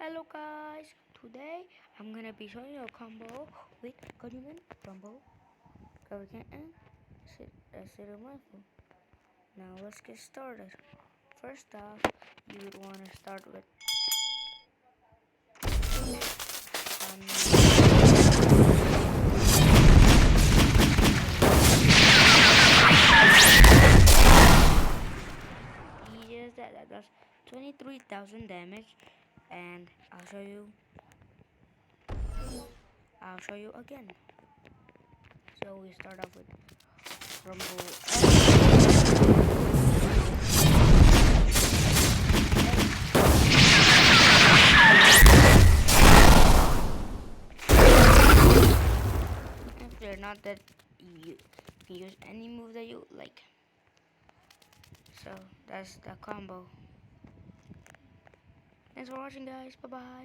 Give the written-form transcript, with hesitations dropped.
Hello guys, today I'm gonna be showing you a combo with Gunman, Rumble, Grav and Cedar Rifle. Now let's get started. First off, you would want to start with that does 23,000 damage, and I'll show you again. So we start off with Rumble. After not that you can use any move that you like. So that's the combo. Thanks for watching guys, bye bye.